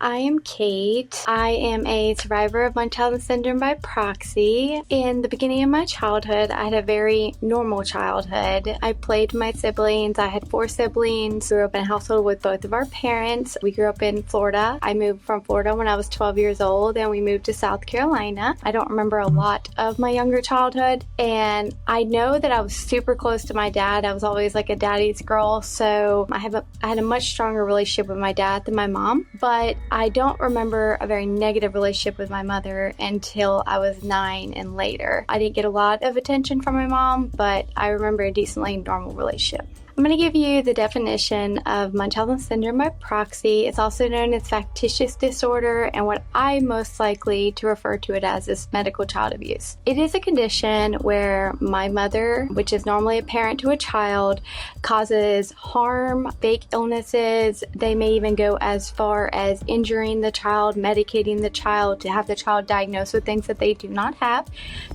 I am Kate. I am a survivor of Munchausen Syndrome by Proxy. In the beginning of my childhood, I had a very normal childhood. I played with my siblings. I had 4 siblings. Grew up in a household with both of our parents. We grew up in Florida. I moved from Florida when I was 12 years old, and we moved to South Carolina. I don't remember a lot of my younger childhood, and I know that I was super close to my dad. I was always like a daddy's girl, so I had a much stronger relationship with my dad than my mom, but I don't remember a very negative relationship with my mother until I was 9 and later. I didn't get a lot of attention from my mom, but I remember a decently normal relationship. I'm going to give you the definition of Munchausen Syndrome by Proxy. It's also known as factitious disorder, and what I'm most likely to refer to it as is medical child abuse. It is a condition where my mother, which is normally a parent to a child, causes harm, fake illnesses. They may even go as far as injuring the child, medicating the child to have the child diagnosed with things that they do not have.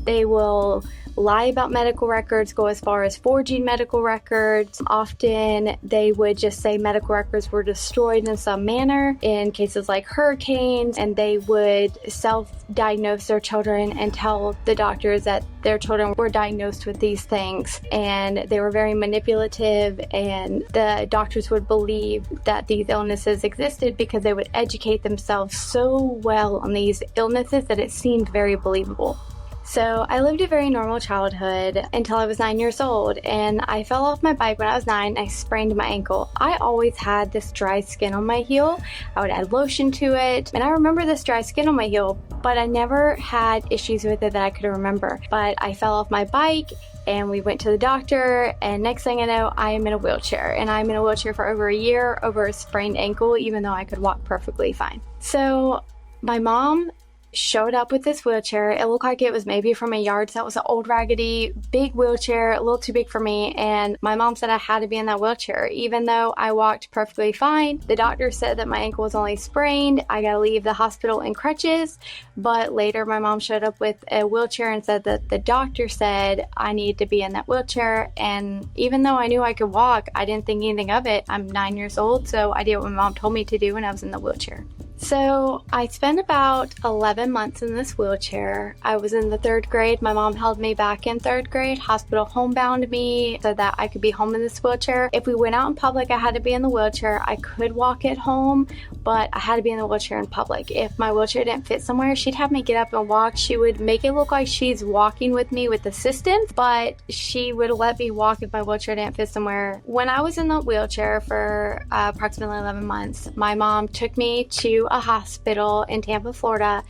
They will lie about medical records, go as far as forging medical records. Often they would just say medical records were destroyed in some manner in cases like hurricanes, and they would self-diagnose their children and tell the doctors that their children were diagnosed with these things. And they were very manipulative, and the doctors would believe that these illnesses existed because they would educate themselves so well on these illnesses that it seemed very believable. So I lived a very normal childhood until I was 9 years old, and I fell off my bike when I was 9. I sprained my ankle. I always had this dry skin on my heel. I would add lotion to it, and I remember this dry skin on my heel, but I never had issues with it that I could remember. But I fell off my bike, and we went to the doctor, and next thing I know, I am in a wheelchair, and I'm in a wheelchair for over a year over a sprained ankle, even though I could walk perfectly fine. So my mom showed up with this wheelchair. It looked like it was maybe from a yard sale. It was an old raggedy big wheelchair, a little too big for me, and my mom said I had to be in that wheelchair even though I walked perfectly fine. The doctor said that my ankle was only sprained. I gotta leave the hospital in crutches, but later my mom showed up with a wheelchair and said that the doctor said I needed to be in that wheelchair, and even though I knew I could walk, I didn't think anything of it. I'm 9 years old, so I did what my mom told me to do when I was in the wheelchair. So I spent about 11 months in this wheelchair. I was in the 3rd grade. My mom held me back in 3rd grade, hospital homebound me so that I could be home in this wheelchair. If we went out in public, I had to be in the wheelchair. I could walk at home, but I had to be in the wheelchair in public. If my wheelchair didn't fit somewhere, she'd have me get up and walk. She would make it look like she's walking with me with assistance, but she would let me walk if my wheelchair didn't fit somewhere. When I was in the wheelchair for approximately 11 months, my mom took me to a hospital in Tampa, Florida,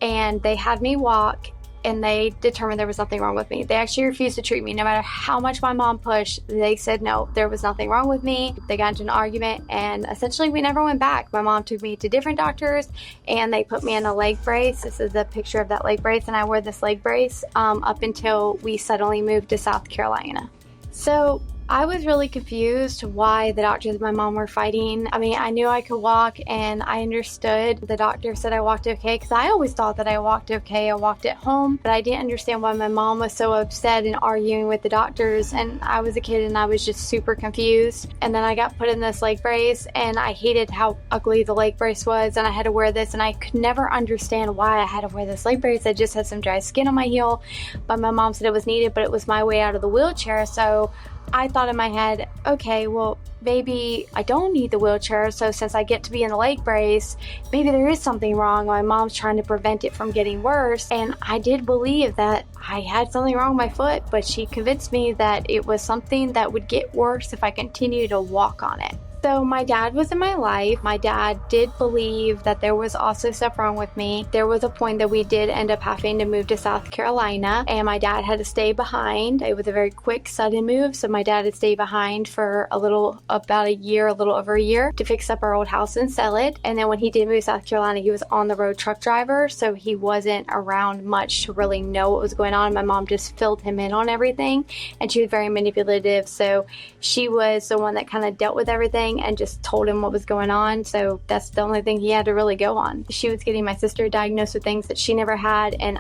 and they had me walk, and they determined there was nothing wrong with me. They actually refused to treat me. No matter how much my mom pushed, they said no, there was nothing wrong with me. They got into an argument, and essentially we never went back. My mom took me to different doctors, and they put me in a leg brace. This is a picture of that leg brace, and I wore this leg brace up until we suddenly moved to South Carolina. So I was really confused why the doctors and my mom were fighting. I mean, I knew I could walk, and I understood the doctor said I walked okay, because I always thought that I walked okay. I walked at home, but I didn't understand why my mom was so upset and arguing with the doctors, and I was a kid and I was just super confused. And then I got put in this leg brace, and I hated how ugly the leg brace was, and I had to wear this, and I could never understand why I had to wear this leg brace. I just had some dry skin on my heel, but my mom said it was needed, but it was my way out of the wheelchair. So I thought in my head, okay, well, maybe I don't need the wheelchair, so since I get to be in the leg brace, maybe there is something wrong. My mom's trying to prevent it from getting worse. And I did believe that I had something wrong with my foot, but she convinced me that it was something that would get worse if I continued to walk on it. So my dad was in my life. My dad did believe that there was also stuff wrong with me. There was a point that we did end up having to move to South Carolina, and my dad had to stay behind. It was a very quick, sudden move, so my dad had stayed behind for a little over a year to fix up our old house and sell it. And then when he did move to South Carolina, he was on the road truck driver, so he wasn't around much to really know what was going on. My mom just filled him in on everything, and she was very manipulative, so she was the one that kind of dealt with everything and just told him what was going on. So that's the only thing he had to really go on. She was getting my sister diagnosed with things that she never had, and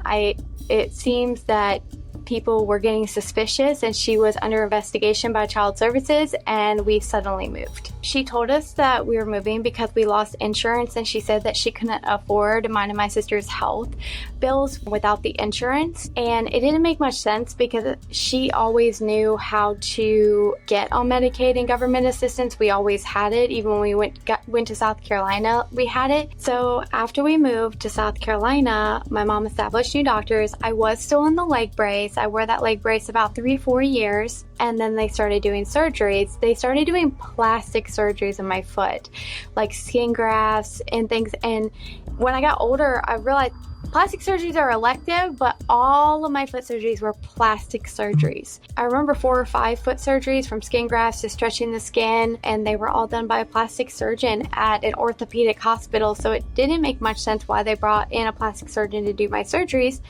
it seems that people were getting suspicious and she was under investigation by Child Services, and we suddenly moved. She told us that we were moving because we lost insurance, and she said that she couldn't afford mine and my sister's health bills without the insurance. And it didn't make much sense because she always knew how to get on Medicaid and government assistance. We always had it. Even when we went to South Carolina, we had it. So after we moved to South Carolina, my mom established new doctors. I was still in the leg brace. I wore that leg brace about 3-4 years. And then they started doing surgeries. They started doing plastic surgeries in my foot, like skin grafts and things. And when I got older, I realized plastic surgeries are elective, but all of my foot surgeries were plastic surgeries. I remember 4 or 5 foot surgeries, from skin grafts to stretching the skin, and they were all done by a plastic surgeon at an orthopedic hospital. So it didn't make much sense why they brought in a plastic surgeon to do my surgeries.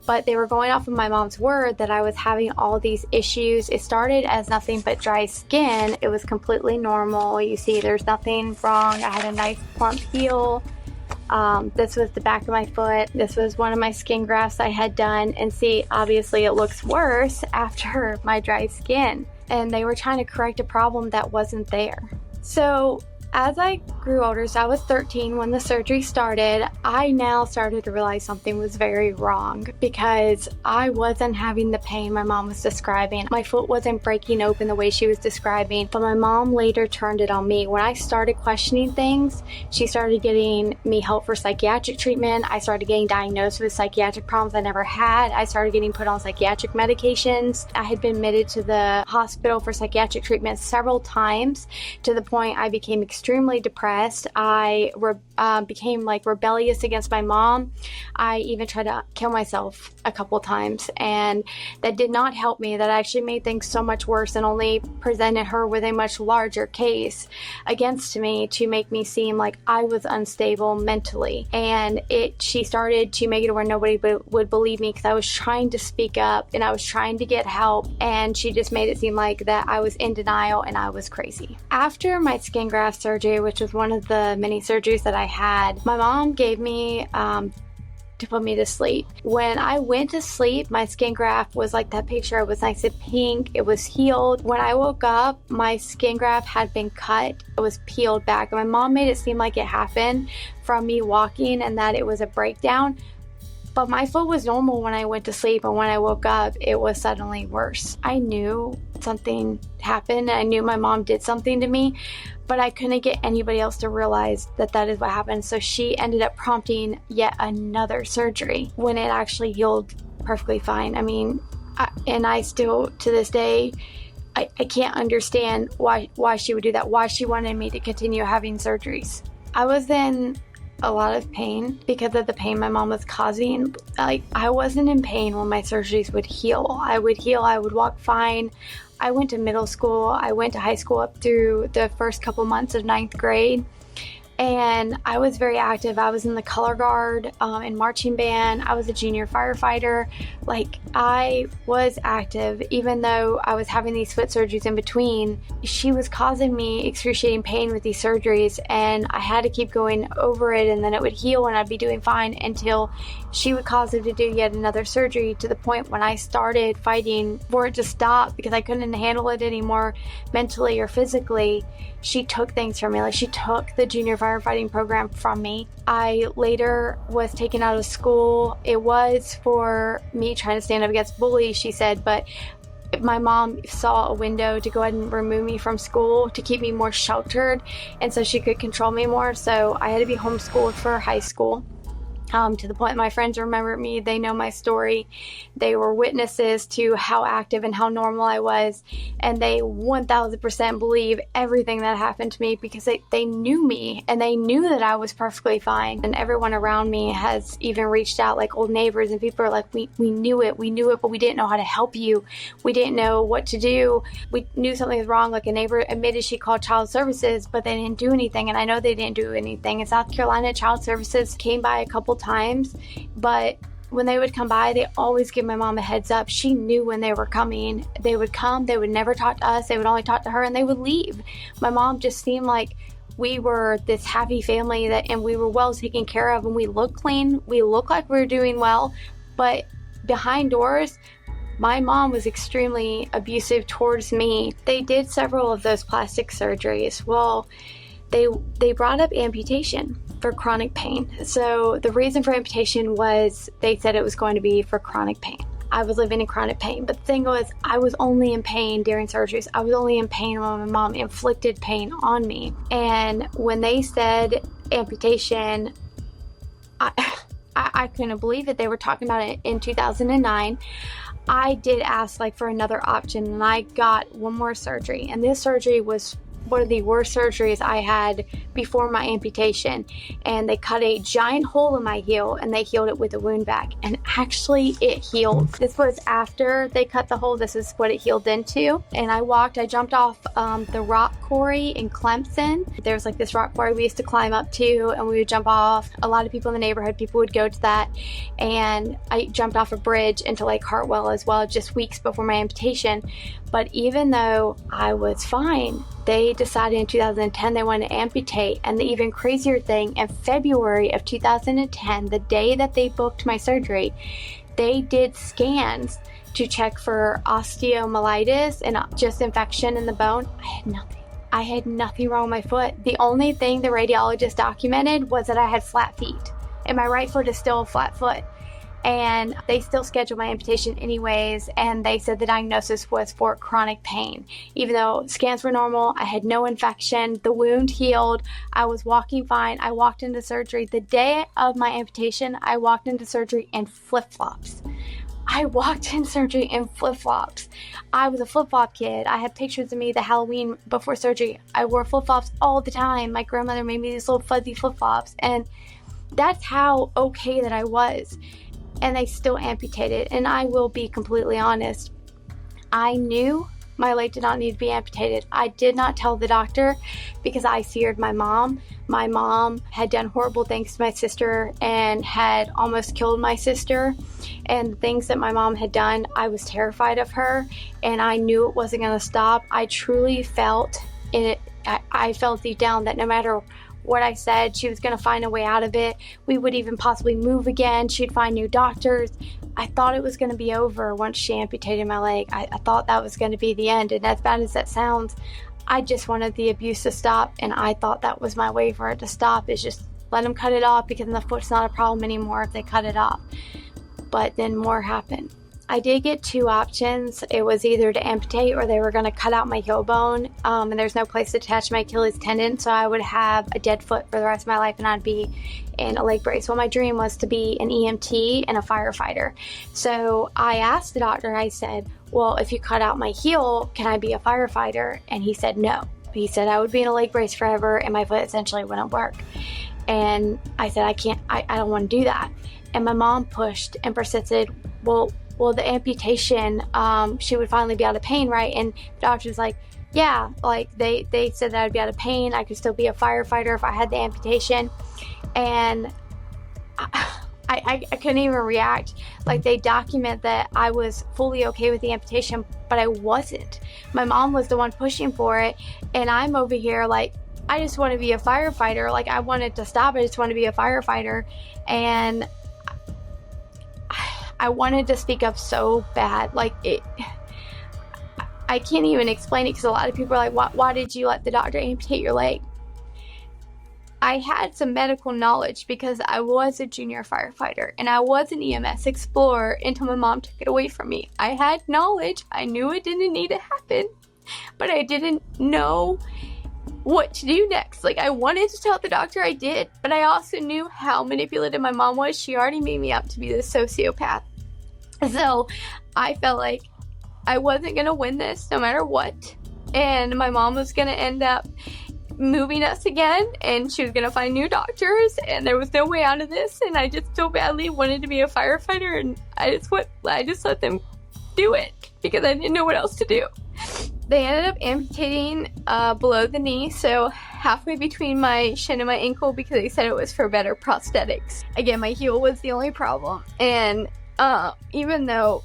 But they were going off of my mom's word that I was having all these issues. It started as nothing but dry skin. It was completely normal. You see, there's nothing wrong. I had a nice plump heel. This was the back of my foot. This was one of my skin grafts I had done. And see, obviously it looks worse after my dry skin. And they were trying to correct a problem that wasn't there. So as I grew older, so I was 13 when the surgery started, I now started to realize something was very wrong because I wasn't having the pain my mom was describing. My foot wasn't breaking open the way she was describing, but my mom later turned it on me. When I started questioning things, she started getting me help for psychiatric treatment. I started getting diagnosed with psychiatric problems I never had. I started getting put on psychiatric medications. I had been admitted to the hospital for psychiatric treatment several times, to the point I became extremely depressed. I became rebellious against my mom. I even tried to kill myself a couple times, and that did not help me. That actually made things so much worse and only presented her with a much larger case against me to make me seem like I was unstable mentally. And she started to make it where nobody would believe me because I was trying to speak up and I was trying to get help, and she just made it seem like that I was in denial and I was crazy. After my skin graft surgery, which was one of the many surgeries that I had, my mom gave me to put me to sleep. When I went to sleep, my skin graft was like that picture. It was nice and pink. It was healed. When I woke up, my skin graft had been cut. It was peeled back. And my mom made it seem like it happened from me walking and that it was a breakdown. But my foot was normal when I went to sleep, and when I woke up, it was suddenly worse. I knew something happened. I knew my mom did something to me, but I couldn't get anybody else to realize that is what happened. So she ended up prompting yet another surgery when it actually healed perfectly fine. I mean, I still, to this day, I can't understand why she would do that, why she wanted me to continue having surgeries. I was in a lot of pain because of the pain my mom was causing. I wasn't in pain when my surgeries would heal. I would walk fine. I went to middle school. I went to high school up through the first couple months of 9th grade. And I was very active. I was in the color guard, in marching band. I was a junior firefighter. I was active, even though I was having these foot surgeries in between. She was causing me excruciating pain with these surgeries, and I had to keep going over it, and then it would heal and I'd be doing fine until she would cause her to do yet another surgery, to the point when I started fighting for it to stop because I couldn't handle it anymore mentally or physically. She took things from me. She took the junior firefighting program from me. I later was taken out of school. It was for me trying to stand up against bullies, she said, but my mom saw a window to go ahead and remove me from school to keep me more sheltered, and so she could control me more. So I had to be homeschooled for high school. To the point my friends remember me. They know my story. They were witnesses to how active and how normal I was, and they 1000% believe everything that happened to me because they knew me and they knew that I was perfectly fine. And everyone around me has even reached out, like old neighbors, and people are like, we knew it, but we didn't know how to help you. We didn't know what to do. We knew something was wrong. Like a neighbor admitted she called Child Services, but they didn't do anything, and I know they didn't do anything. In South Carolina, Child Services came by a couple times, but when they would come by, they always give my mom a heads up. She knew when they were coming. They would come, they would never talk to us, they would only talk to her, and they would leave. My mom just seemed like we were this happy family and we were well taken care of, and we looked clean, we looked like we were doing well, but behind doors, My mom was extremely abusive towards me. They did several of those plastic surgeries. Well, they brought up amputation for chronic pain. So the reason for amputation was they said it was going to be for chronic pain. I was living in chronic pain. But the thing was, I was only in pain during surgeries. I was only in pain when my mom inflicted pain on me. And when they said amputation, I couldn't believe it. They were talking about it in 2009. I did ask for another option, and I got one more surgery. And this surgery was one of the worst surgeries I had before my amputation. And they cut a giant hole in my heel, and they healed it with a wound vac. And actually, it healed. This was after they cut the hole. This is what it healed into. And I jumped off the rock quarry in Clemson. There was this rock quarry we used to climb up to, and we would jump off. A lot of people in the neighborhood, people would go to that. And I jumped off a bridge into Lake Hartwell as well, just weeks before my amputation. But even though I was fine, they decided in 2010 they wanted to amputate. And the even crazier thing, in February of 2010, the day that they booked my surgery, they did scans to check for osteomyelitis and just infection in the bone. I had nothing wrong with my foot. The only thing the radiologist documented was that I had flat feet, and my right foot is still a flat foot. And they still scheduled my amputation anyways, and they said the diagnosis was for chronic pain. Even though scans were normal, I had no infection, the wound healed, I was walking fine. I walked into surgery. The day of my amputation, I walked into surgery in flip-flops. I walked in surgery in flip-flops. I was a flip-flop kid. I have pictures of me the Halloween before surgery. I wore flip-flops all the time. My grandmother made me these little fuzzy flip-flops, and that's how okay that I was. And they still amputated. And I will be completely honest, I knew my leg did not need to be amputated. I did not tell the doctor because I feared my mom. My mom had done horrible things to my sister and had almost killed my sister. And the things that my mom had done, I was terrified of her, and I knew it wasn't going to stop. I truly felt it. I felt deep down that no matter what I said, she was going to find a way out of it. We would even possibly move again. She'd find new doctors. I thought it was going to be over once she amputated my leg. I thought that was going to be the end. And as bad as that sounds, I just wanted the abuse to stop. And I thought that was my way for it to stop, is just let them cut it off, because the foot's not a problem anymore if they cut it off. But then more happened. I did get two options. It was either to amputate, or they were going to cut out my heel bone, and there's no place to attach my Achilles tendon, so I would have a dead foot for the rest of my life, and I'd be in a leg brace. Well, my dream was to be an EMT and a firefighter. So I asked the doctor, I said, well, if you cut out my heel, can I be a firefighter? And he said no. He said I would be in a leg brace forever, and my foot essentially wouldn't work. And I said, I don't want to do that. And my mom pushed and persisted, well, the amputation, she would finally be out of pain, right? And the doctor was like, yeah, they said that I'd be out of pain. I could still be a firefighter if I had the amputation. And I couldn't even react. They document that I was fully okay with the amputation, but I wasn't. My mom was the one pushing for it, and I'm over here I just want to be a firefighter. I wanted to stop. I just want to be a firefighter. And I wanted to speak up so bad. I can't even explain it, because a lot of people are like, why did you let the doctor amputate your leg? I had some medical knowledge because I was a junior firefighter and I was an EMS explorer until my mom took it away from me. I had knowledge. I knew it didn't need to happen, but I didn't know what to do next. I wanted to tell the doctor, I did, but I also knew how manipulative my mom was. She already made me out to be this sociopath. So I felt like I wasn't going to win this no matter what. And my mom was going to end up moving us again, and she was going to find new doctors, and there was no way out of this. And I just so badly wanted to be a firefighter, and I just let them do it because I didn't know what else to do. They ended up amputating below the knee, so halfway between my shin and my ankle, because they said it was for better prosthetics. Again, my heel was the only problem, and even though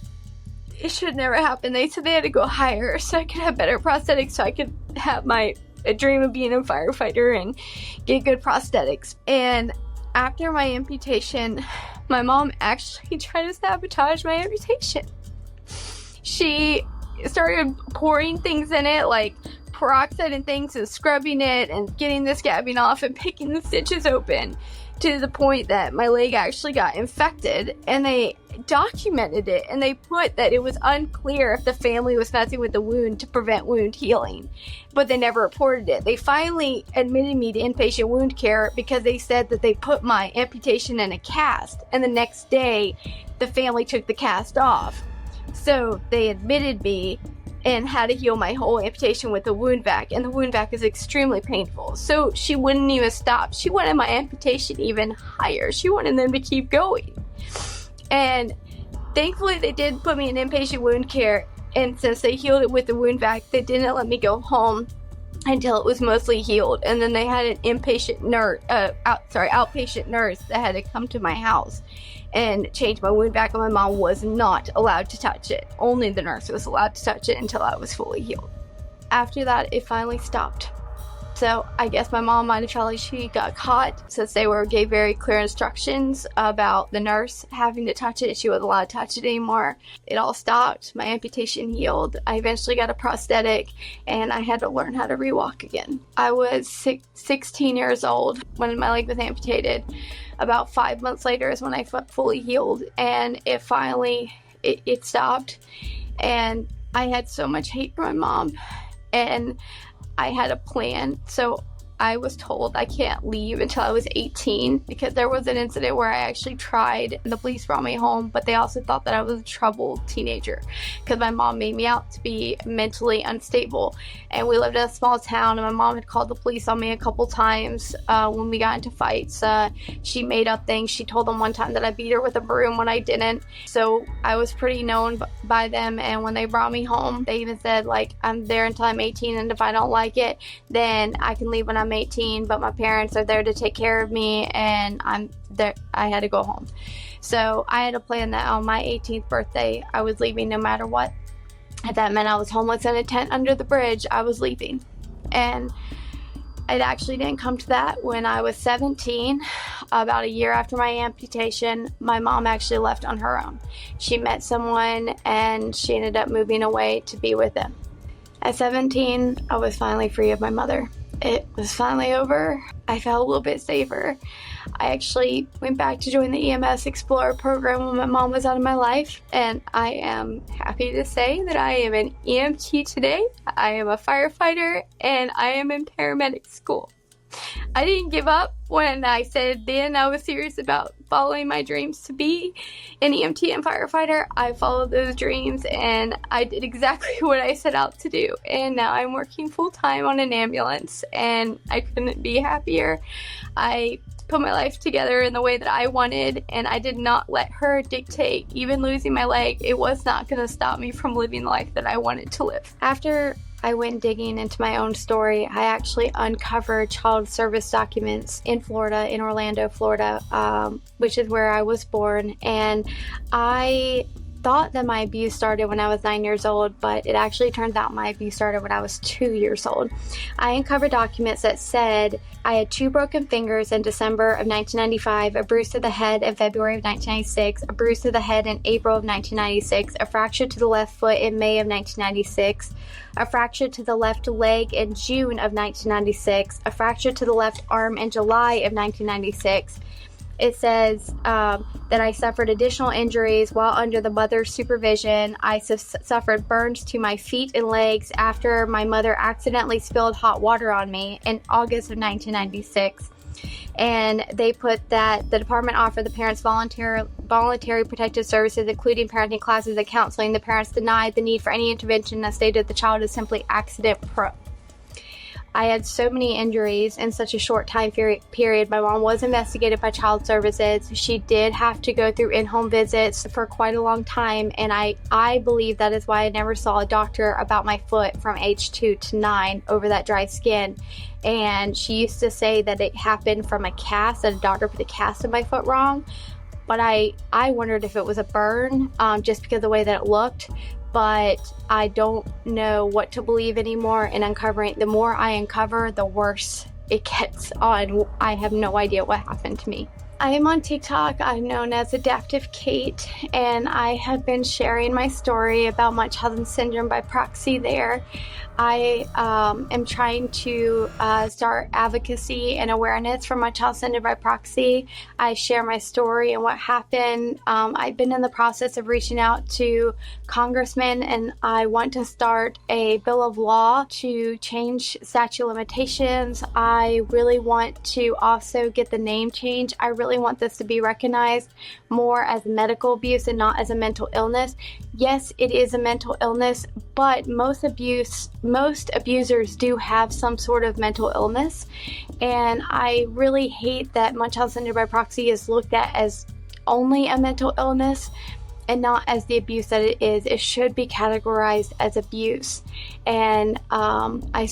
it should never happen, they said they had to go higher so I could have better prosthetics, so I could have a dream of being a firefighter and get good prosthetics. And after my amputation, my mom actually tried to sabotage my amputation. she started pouring things in it, like peroxide and things, and scrubbing it and getting the scabbing off and picking the stitches open, to the point that my leg actually got infected. And they documented it, and they put that it was unclear if the family was messing with the wound to prevent wound healing, but they never reported it. They finally admitted me to inpatient wound care because they said that they put my amputation in a cast, and the next day the family took the cast off. So they admitted me and had to heal my whole amputation with a wound vac, and the wound vac is extremely painful. So she wouldn't even stop. She wanted my amputation even higher. She wanted them to keep going. And thankfully they did put me in inpatient wound care, and since they healed it with the wound vac, they didn't let me go home until it was mostly healed. And then they had an outpatient nurse that had to come to my house and change my wound vac, and my mom was not allowed to touch it. Only the nurse was allowed to touch it until I was fully healed. After that, it finally stopped. So I guess my mom might have felt like she got caught, since they gave very clear instructions about the nurse having to touch it. She wasn't allowed to touch it anymore. It all stopped. My amputation healed. I eventually got a prosthetic, and I had to learn how to rewalk again. I was 16 years old when my leg was amputated. About 5 months later is when I fully healed, and it finally stopped. And I had so much hate for my mom, and I had a plan. So I was told I can't leave until I was 18, because there was an incident where I actually tried, and the police brought me home, but they also thought that I was a troubled teenager because my mom made me out to be mentally unstable. And we lived in a small town, and my mom had called the police on me a couple times when we got into fights. She made up things. She told them one time that I beat her with a broom when I didn't. So I was pretty known by them, and when they brought me home, they even said, like, I'm there until I'm 18, and if I don't like it, then I can leave when I'm 18, but my parents are there to take care of me, and I'm there. I had to go home. So I had to plan that on my 18th birthday, I was leaving no matter what. If that meant I was homeless in a tent under the bridge, I was leaving. And it actually didn't come to that. When I was 17, about a year after my amputation, my mom actually left on her own. She met someone, and she ended up moving away to be with them. At 17, I was finally free of my mother. It was finally over. I felt a little bit safer. I actually went back to join the EMS Explorer program when my mom was out of my life, and I am happy to say that I am an EMT today. I am a firefighter, and I am in paramedic school. I didn't give up when I said then I was serious about following my dreams to be an EMT and firefighter. I followed those dreams, and I did exactly what I set out to do. And now I'm working full-time on an ambulance, and I couldn't be happier. I put my life together in the way that I wanted, and I did not let her dictate. Even losing my leg, it was not going to stop me from living the life that I wanted to live. After I went digging into my own story, I actually uncovered child service documents in Florida, in Orlando, Florida, which is where I was born. And I thought that my abuse started when I was 9 years old, but it actually turns out my abuse started when I was 2 years old. I uncovered documents that said I had 2 broken fingers in December of 1995, a bruise to the head in February of 1996, a bruise to the head in April of 1996, a fracture to the left foot in May of 1996, a fracture to the left leg in June of 1996, a fracture to the left arm in July of 1996. It says that I suffered additional injuries while under the mother's supervision. I suffered burns to my feet and legs after my mother accidentally spilled hot water on me in August of 1996. And they put that the department offered the parents voluntary protective services, including parenting classes and counseling. The parents denied the need for any intervention and stated the child is simply accident prone. I had so many injuries in such a short time period. My mom was investigated by child services. She did have to go through in-home visits for quite a long time, and I believe that is why I never saw a doctor about my foot from age 2 to 9 over that dry skin. And she used to say that it happened from a cast, that a doctor put a cast in my foot wrong. But I wondered if it was a burn, just because of the way that it looked. But I don't know what to believe anymore, and uncovering, the more I uncover, the worse it gets on. I have no idea what happened to me. I am on TikTok. I'm known as Adaptive Kate, and I have been sharing my story about Munchausen syndrome by proxy there. I am trying to start advocacy and awareness for Munchausen syndrome by proxy. I share my story and what happened. I've been in the process of reaching out to congressmen, and I want to start a bill of law to change statute of limitations. I really want to also get the name change. I really want this to be recognized more as medical abuse and not as a mental illness. Yes, it is a mental illness, but most abusers do have some sort of mental illness, and I really hate that Munchausen syndrome by proxy is looked at as only a mental illness and not as the abuse that it is. It should be categorized as abuse, and I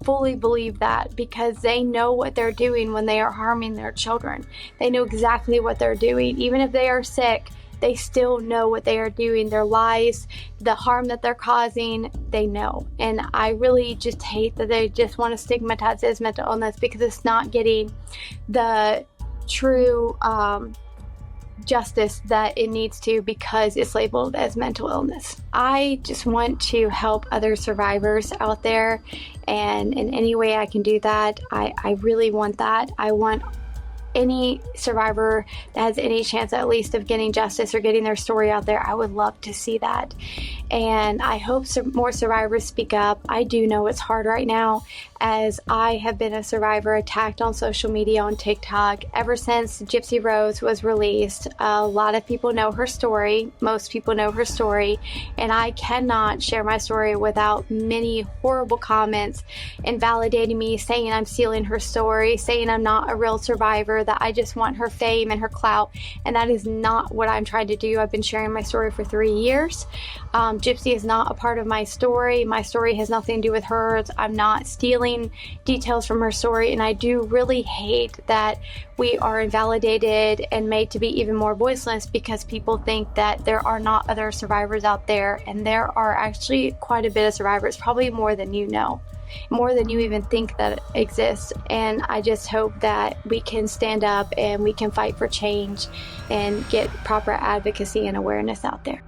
fully believe that, because they know what they're doing when they are harming their children. They know exactly what they're doing. Even if they are sick, they still know what they are doing. Their lies, the harm that they're causing, they know. And I really just hate that they just want to stigmatize it as mental illness, because it's not getting the true justice that it needs to, because it's labeled as mental illness. I just want to help other survivors out there, and in any way I can do that, I really want that. I want any survivor that has any chance at least of getting justice or getting their story out there. I would love to see that, and I hope more survivors speak up. I do know it's hard right now, as I have been a survivor attacked on social media, on TikTok, ever since Gypsy Rose was released. A lot of people know her story. Most people know her story, and I cannot share my story without many horrible comments invalidating me, saying I'm stealing her story, saying I'm not a real survivor, that I just want her fame and her clout, and that is not what I'm trying to do. I've been sharing my story for 3 years. Gypsy is not a part of my story. My story has nothing to do with hers. I'm not stealing details from her story, and I do really hate that we are invalidated and made to be even more voiceless, because people think that there are not other survivors out there, and there are actually quite a bit of survivors, probably more than you know, more than you even think that exists. And I just hope that we can stand up and we can fight for change and get proper advocacy and awareness out there.